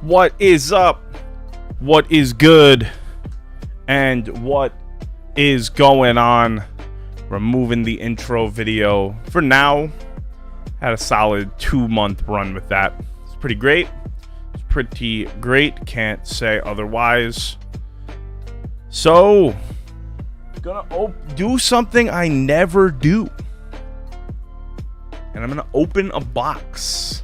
What is up? What is good? And what is going on? Removing the intro video for now. Had a solid 2-month run with that. It's pretty great. It's pretty great. Can't say otherwise. So, gonna do something I never do. And I'm gonna open a box.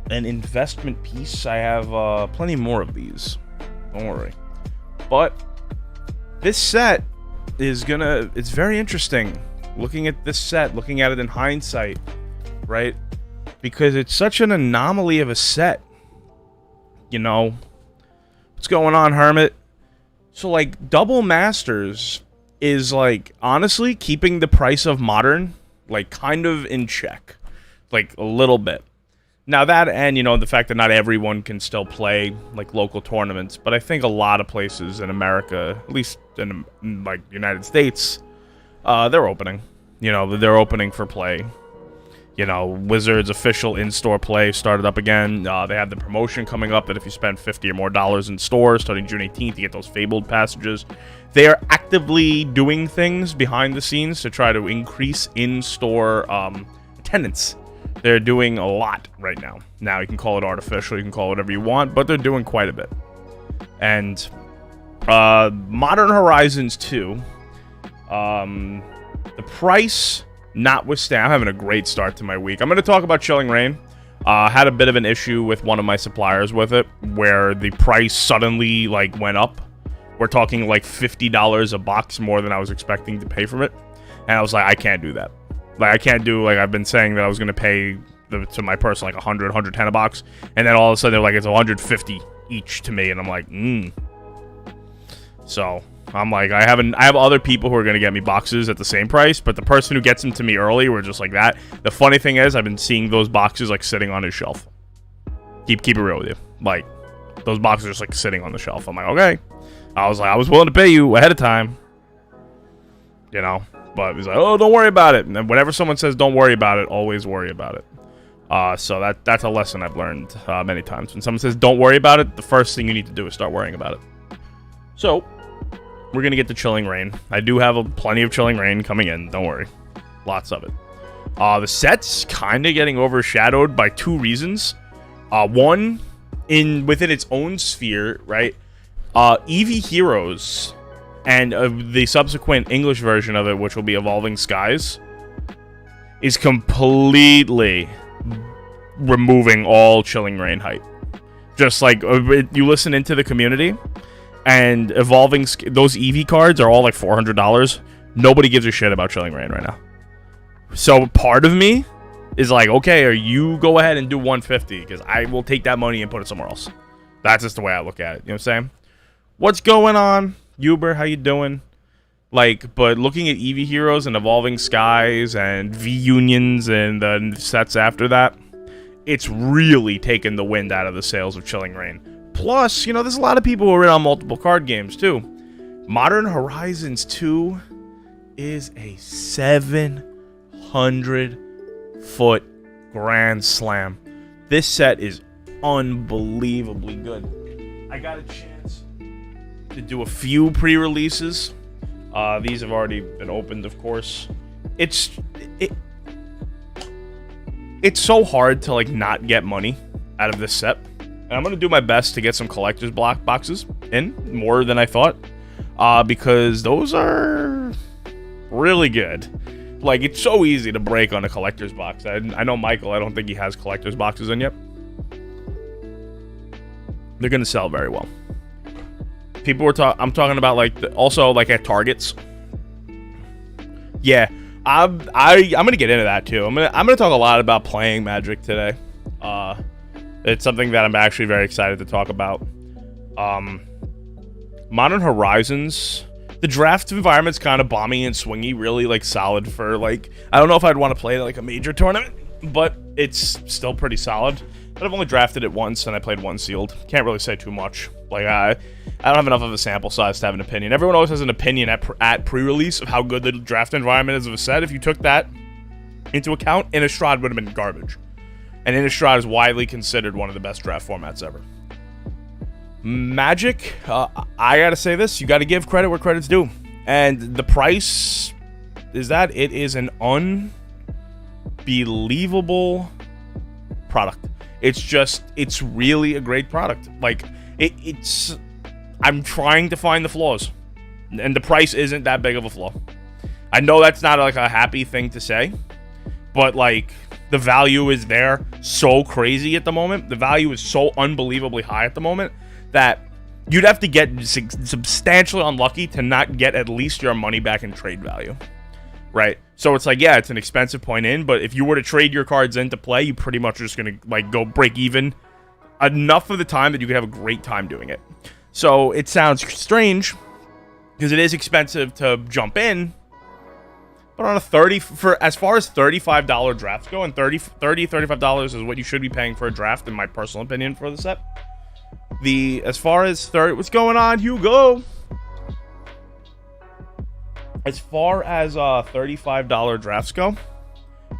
An investment piece. I have plenty more of these. Don't worry. But this set is it's very interesting. Looking at this set, looking at it in hindsight, right? Because it's such an anomaly of a set. You know, what's going on, Hermit? So, like, Double Masters is, like, honestly keeping the price of Modern, like, kind of in check. Like, a little bit. Now that, and, you know, the fact that not everyone can still play, like, local tournaments, but I think a lot of places in America, at least in, like, United States, they're opening. You know, they're opening for play. You know, Wizards' official in-store play started up again. They have the promotion coming up that if you spend $50 or more in store starting June 18th, you get those Fabled passages. They are actively doing things behind the scenes to try to increase in-store attendance. They're doing a lot right now. Now, you can call it artificial, you can call it whatever you want, but they're doing quite a bit. And Modern Horizons 2, the price notwithstanding, I'm having a great start to my week. I'm going to talk about Chilling Reign. Had a bit of an issue with one of my suppliers with it, where the price suddenly, like, went up. We're talking, like, $50 a box more than I was expecting to pay from it. And I was like, I can't do that. Like, I can't do, like, I've been saying that I was going to pay to my person, like, 100, 110 a box. And then all of a sudden, they're like, it's 150 each to me. And I'm like, So, I'm like, I have other people who are going to get me boxes at the same price. But the person who gets them to me early were just like that. The funny thing is, I've been seeing those boxes, like, sitting on his shelf. Keep it real with you. Like, those boxes are just, like, sitting on the shelf. I'm like, okay. I was like, I was willing to pay you ahead of time. You know? But he's like, oh, don't worry about it. And then whenever someone says don't worry about it, always worry about it. So that's a lesson I've learned many times. When someone says don't worry about it, the first thing you need to do is start worrying about it. So, we're going to get to Chilling Reign. I do have plenty of Chilling Reign coming in. Don't worry. Lots of it. The set's kind of getting overshadowed by two reasons. One, within its own sphere, right? EV Heroes... and the subsequent English version of it, which will be Evolving Skies, is completely removing all Chilling Reign hype. Just like, you listen into the community, and those EV cards are all like $400. Nobody gives a shit about Chilling Reign right now. So part of me is like, okay, or you go ahead and do 150, because I will take that money and put it somewhere else. That's just the way I look at it. You know what I'm saying? What's going on? Uber, how you doing? Like, but looking at EV Heroes and Evolving Skies and V-Unions and the sets after that, it's really taken the wind out of the sails of Chilling Reign. Plus, you know, there's a lot of people who are in on multiple card games, too. Modern Horizons 2 is a 700-foot grand slam. This set is unbelievably good. I got a chance to do a few pre-releases. These have already been opened, of course. It's so hard to, like, not get money out of this set. And I'm gonna do my best to get some collector's block boxes in, more than I thought. Because those are really good. Like, it's so easy to break on a collector's box. I know Michael, I don't think he has collector's boxes in yet. They're gonna sell very well. People were I'm talking about, like, also, like, at Targets. Yeah, I'm gonna get into that too. I'm gonna talk a lot about playing Magic today. It's something that I'm actually very excited to talk about. Modern Horizons, the draft environment's kind of bomby and swingy, really, like, solid for, like, I don't know if I'd want to play, like, a major tournament, but it's still pretty solid. But I've only drafted it once, and I played one sealed. Can't really say too much. Like, I don't have enough of a sample size to have an opinion. Everyone always has an opinion at pre-release of how good the draft environment is of a set. If you took that into account, Innistrad would have been garbage. And Innistrad is widely considered one of the best draft formats ever. Magic, I gotta say this, you gotta give credit where credit's due. And the price is that it is an unbelievable product. It's really a great product. Like, it's I'm trying to find the flaws. And the price isn't that big of a flaw. I know that's not like a happy thing to say, but like the value is there so crazy at the moment. The value is so unbelievably high at the moment that you'd have to get substantially unlucky to not get at least your money back in trade value, right? So it's like, yeah, it's an expensive point in, but if you were to trade your cards into play, you pretty much are just gonna like go break even enough of the time that you could have a great time doing it. So it sounds strange because it is expensive to jump in, but on a as far as $35 drafts go, and $35 is what you should be paying for a draft, in my personal opinion, for the set. As far as what's going on, Hugo? As far as $35 drafts go,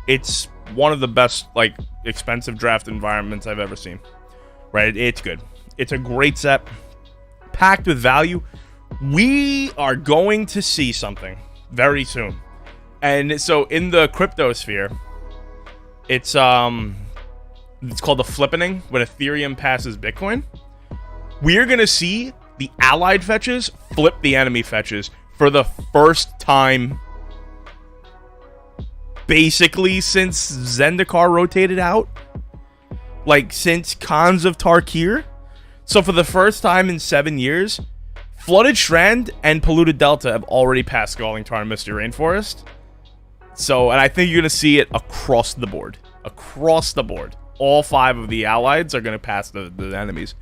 it's one of the best like expensive draft environments I've ever seen. Right? It's good. It's a great set, packed with value. We are going to see something very soon. And so in the crypto sphere, it's called the flippening when Ethereum passes Bitcoin. We're going to see the allied fetches flip the enemy fetches for the first time basically since Zendikar rotated out. Like since Khans of Tarkir. So for the first time in 7 years, Flooded Strand and Polluted Delta have already passed Scalding Tarn and Misty Rainforest. So, and I think you're going to see it across the board. Across the board. All 5 of the allies are going to pass the enemies.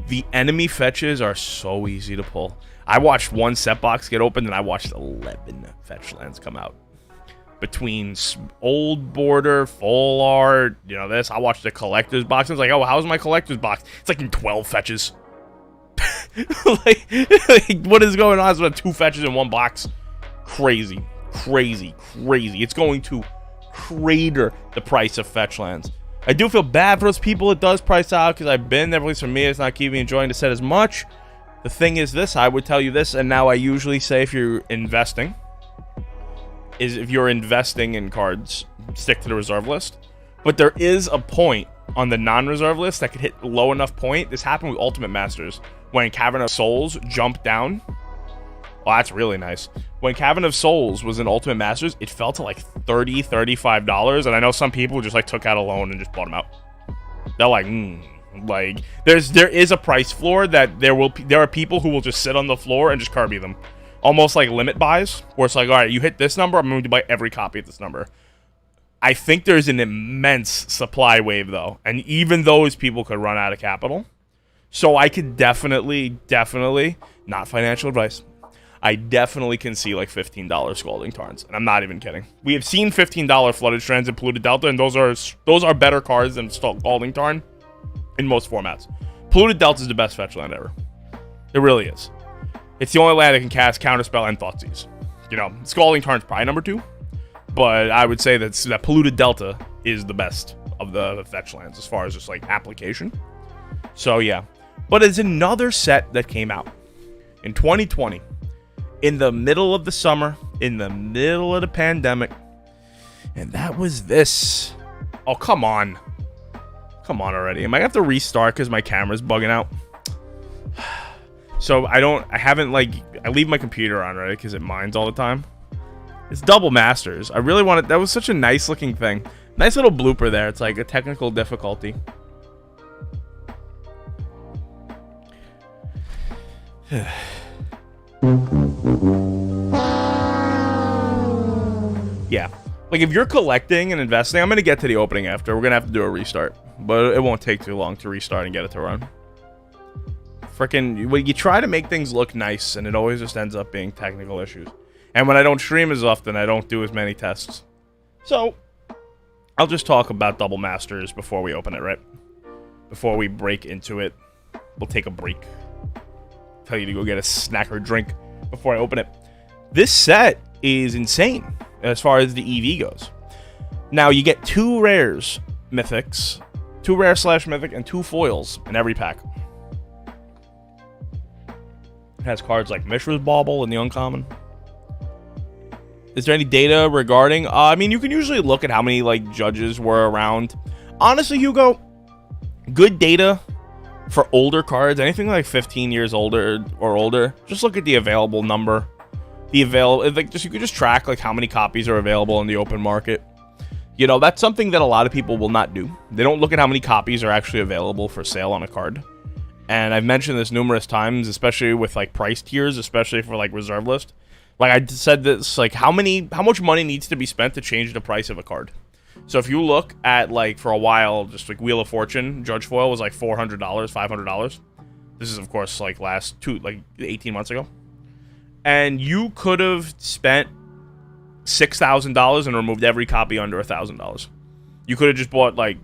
The enemy fetches are so easy to pull. I watched one set box get opened, and I watched 11 fetch lands come out. Between old border, full art, you know, this. I watched the collector's box, and I was like, oh, how's my collector's box? It's like in 12 fetches. like, what is going on? It's about 2 fetches in one box. Crazy. Crazy. Crazy. It's going to crater the price of fetch lands. I do feel bad for those people it does price out, because I've been there, at least for me, it's not keeping me enjoying the set as much. The thing is this, I would tell you this, and now I usually say if you're investing, is if you're investing in cards, stick to the reserve list. But there is a point on the non-reserve list that could hit low enough point. This happened with Ultimate Masters, when Cavern of Souls jumped down. Well, that's really nice. When Cavern of Souls was in Ultimate Masters, it fell to like $30, $35, and I know some people just like took out a loan and just bought them out. They're like, like there is a price floor that there are people who will just sit on the floor and just Kirby them, almost like limit buys, where it's like, all right, you hit this number, I'm going to buy every copy at this number. I think there's an immense supply wave though, and even those people could run out of capital. So I could definitely, not financial advice, I definitely can see like $15 Scalding Tarns, and I'm not even kidding. We have seen $15 Flooded Strands and Polluted Delta, and those are better cards than Scalding Tarn in most formats. Polluted Delta is the best fetch land ever. It really is. It's the only land that can cast Counterspell and Thoughtseize. You know, Scalding Tarn's probably number 2, but I would say that Polluted Delta is the best of the fetch lands as far as just like application. So yeah, but it's another set that came out in 2020. In the middle of the summer, in the middle of the pandemic, and that was this. Oh, come on. Come on already. Am I gonna have to restart because my camera's bugging out? So I leave my computer on, right, because it mines all the time. It's Double Masters. I really wanted, that was such a nice looking thing. Nice little blooper there. It's like a technical difficulty. Yeah, like if you're collecting and investing, I'm gonna get to the opening after. We're gonna have to do a restart, but it won't take too long to restart and get it to run. Freaking, well, you try to make things look nice, and it always just ends up being technical issues. And when I don't stream as often, I don't do as many tests. So I'll just talk about Double Masters before we open it, right? Before we break into it, we'll take a break. Tell you to go get a snack or drink before I open it. This set is insane as far as the EV goes. Now you get 2 rares, mythics, 2 rare slash mythic, and 2 foils in every pack. It has cards like Mishra's Bauble in the uncommon. Is there any data regarding? I mean, you can usually look at how many like judges were around. Honestly, Hugo, good data for older cards, anything like 15 years older or older. Just look at the available number. The like just you could just track like how many copies are available in the open market. You know, that's something that a lot of people will not do. They don't look at how many copies are actually available for sale on a card. And I've mentioned this numerous times, especially with like price tiers, especially for like reserve list. Like I said this, like how much money needs to be spent to change the price of a card. So if you look at like for a while, just like Wheel of Fortune, Judge Foil was like $400, $500. This is of course like 18 months ago. And you could have spent $6,000 and removed every copy under $1,000. You could have just bought like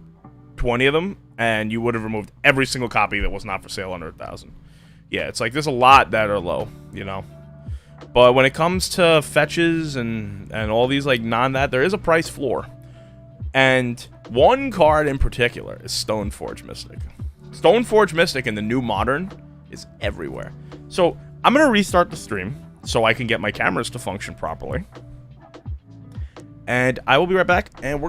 20 of them and you would have removed every single copy that was not for sale under $1,000. Yeah, it's like there's a lot that are low, you know. But when it comes to fetches and all these like there is a price floor. And one card in particular is Stoneforge Mystic. Stoneforge Mystic in the new Modern is everywhere. So I'm going to restart the stream so I can get my cameras to function properly. And I will be right back, and we're